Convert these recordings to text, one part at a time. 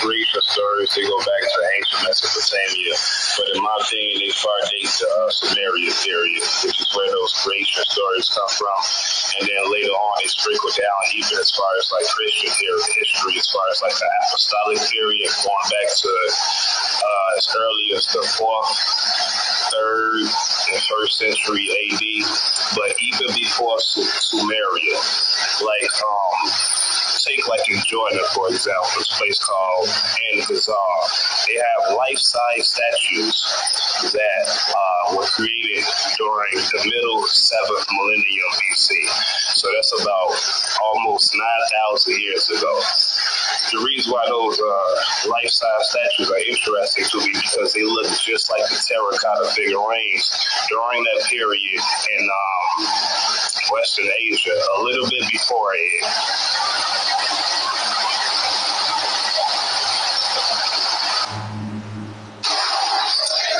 creation stories, they go back to ancient Mesopotamia. But in my opinion, they far date the Sumerian period, which is where those creation stories come from. And then later on, they sprinkle down even as far as like Christian history, as far as like the apostolic period, going back to as early as the 4th, 3rd, and 1st century AD. But even before Sumeria, like take like in Jordan, for example, this place called An-Ghazal. They have life-size statues that were created during the middle 7th millennium BC. So that's about almost 9,000 years ago. The reason why those life-size statues are interesting to me because they look just like the terracotta figurines during that period in Western Asia, a little bit before it.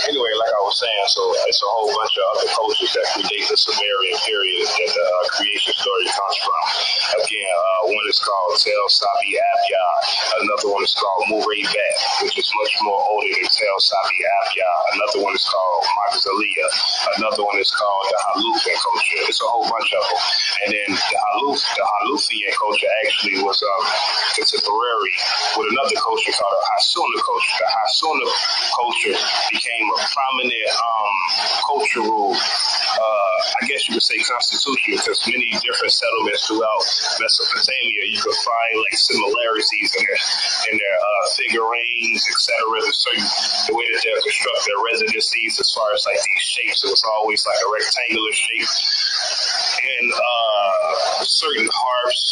Anyway, like I was saying, so it's a whole bunch of other cultures that predate the Sumerian period that the creation story comes from. Again, one is called Tel Sabi Abya. Another one is called Murray Bet, which is much more older than Tel Sabi Abya. Another one is called Magzalia. Another one is called the Halufian culture. It's a whole bunch of them. And then the Halufian culture actually was contemporary with another culture called the Hassuna culture. The Hassuna culture became a prominent cultural, I guess you could say constitution, because many different settlements throughout Mesopotamia, you could find like similarities in their figurines, etc. The way that they'll construct their residencies as far as like these shapes, it was always like a rectangular shape. And certain harps,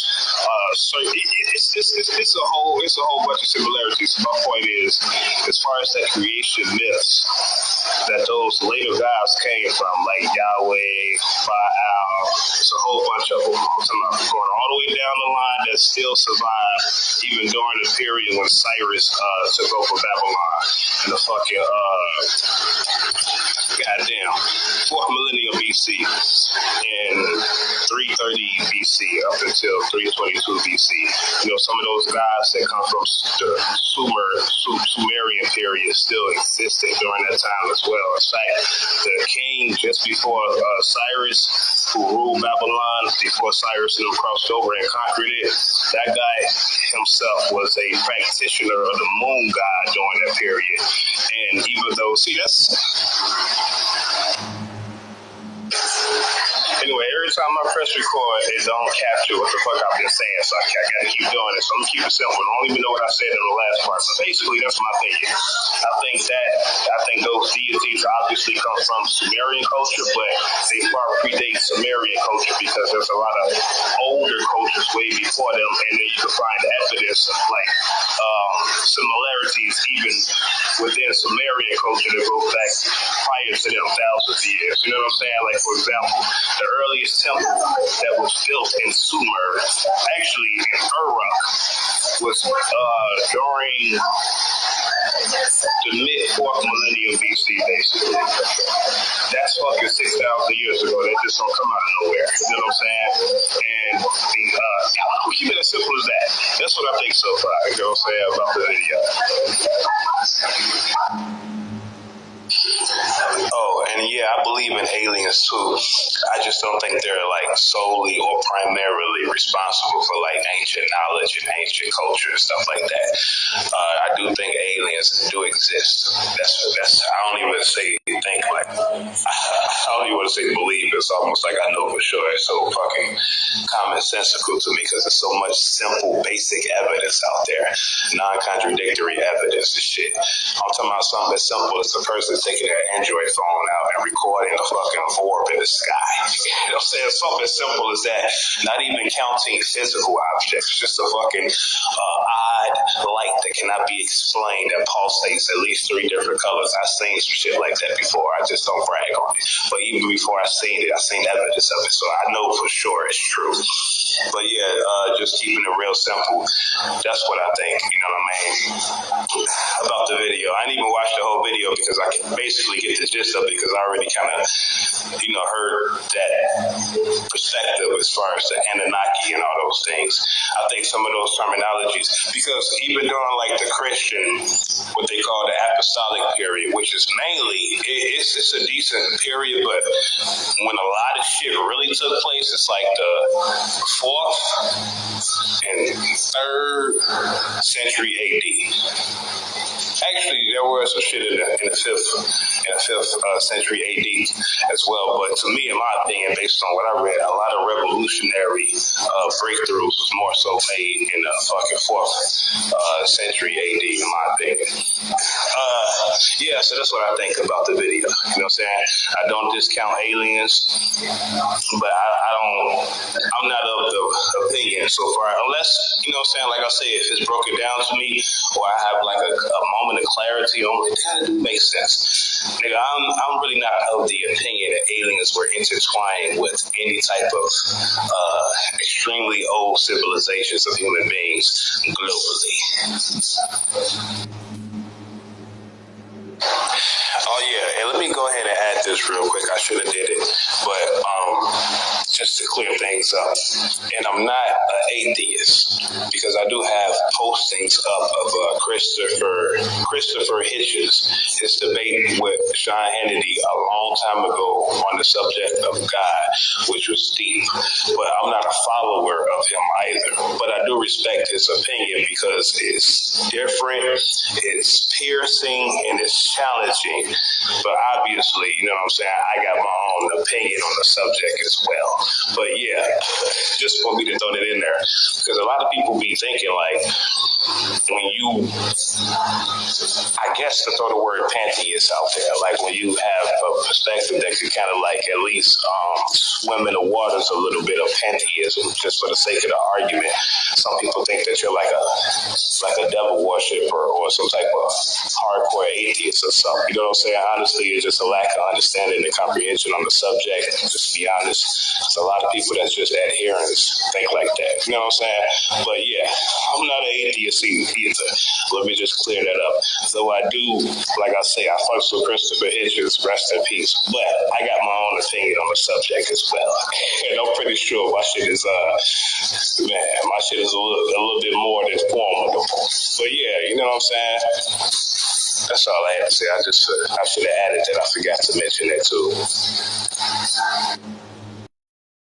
it's a whole bunch of similarities. My point is, as far as that creation myths that those later gods came from, like Yahweh, Baal, it's a whole bunch of them. I'm talking about going all the way down the line that still survived even during the period when Cyrus took over Babylon and the fucking goddamn 4th millennium BC and 330 BC up until 322 BC. You know, some of those gods that come from the Sumerian period still existed during that time as well. In fact, the king just before Cyrus, who ruled Babylon, before Cyrus and them crossed over and conquered it, that guy himself was a practitioner of the moon god during that period. And even though, anyway, every time I press record, it don't capture what the fuck I've been saying, so I gotta keep doing it. So I'm gonna keep it simple. I don't even know what I said in the last part. So basically, that's my thinking. I think those deities obviously come from Sumerian culture, but they far predate Sumerian culture because there's a lot of older cultures way before them, and then you can find evidence of like similarities even within Sumerian culture that goes back prior to them thousands of years. You know what I'm saying? Like, for example, the earliest temple that was built in Sumer, actually in Uruk, was during the mid-4th millennium BC, basically. That's fucking 6,000 years ago. That just don't come out of nowhere. You know what I'm saying? And I'll keep it as simple as that. That's what I think so far. You know what I'm saying about the video. Oh, and yeah, I believe in aliens too. I just don't think they're like solely or primarily responsible for like ancient knowledge and ancient culture and stuff like that. I do think aliens do exist. That's I don't even say think like I don't even want to say believe. It's almost like I know for sure. It's so fucking commonsensical to me because there's so much simple, basic evidence out there, non-contradictory evidence and shit. I'm talking about something as simple as a person taking their Android phone out and recording a fucking orb in the sky. You know what I'm saying? Something as simple as that. Not even counting physical objects, just a fucking odd light that cannot be explained that pulsates at least 3 different colors. I've seen some shit like that before. I just don't brag on it. But even before I seen it, I seen evidence of it. So I know for sure it's true. But yeah, just keeping it real simple. That's what I think, you know what I mean, about the video. I didn't even watch the whole video because I can basically get the gist of it because I already kind of, heard that perspective as far as the Anunnaki and all those things. I think some of those terminologies, because because even during like the Christian, what they call the apostolic period, which is mainly, it's a decent period, but when a lot of shit really took place, it's like the 4th and 3rd century AD. Actually, there was some shit in the 5th century AD as well. But to me, in my opinion, based on what I read, a lot of revolutionary breakthroughs was more so made in the fucking 4th century AD, in my opinion. Yeah, so that's what I think about the video. You know what I'm saying? I don't discount aliens, but I'm not of the opinion so far, unless, you know what I'm saying, like I say, if it's broken down to me, or I have like a moment of clarity on it, kind of do make sense. Nigga, I'm really not of the opinion that aliens were intertwined with any type of extremely old civilizations of human beings globally. Oh yeah, and let me go ahead and add this real quick. I should have did it, but just to clear things up, and I'm not an atheist because I do have postings up of Christopher Hitchens' debate with Sean Hannity a long time ago on the subject of God, which was deep. But I'm not a follower of him either. But I do respect his opinion because it's different, it's piercing, and it's challenging. But obviously, you know what I'm saying, I got my own opinion on the subject as well. But yeah, just for me to throw that in there, because a lot of people be thinking like, when you, I guess to throw the word pantheist out there, like when you have a perspective that could kind of like at least swim in the waters a little bit of pantheism, just for the sake of the argument. Some people think that you're like a devil worshiper or some type of hardcore atheist or something. You know what I'm saying? Honestly, it's just a lack of understanding and comprehension on the subject. Just to be honest, there's a lot of people that's just adherents think like that. You know what I'm saying? But yeah, I'm not an atheist either. Let me just clear that up. Though I do, like I say, I fucks with Christopher Hitchens, rest in peace. But I got my own opinion on the subject as well. And I'm pretty sure my shit is a little bit more than formidable. But yeah, you know what I'm saying? That's all I had to say. I should have added that. I forgot to mention that too.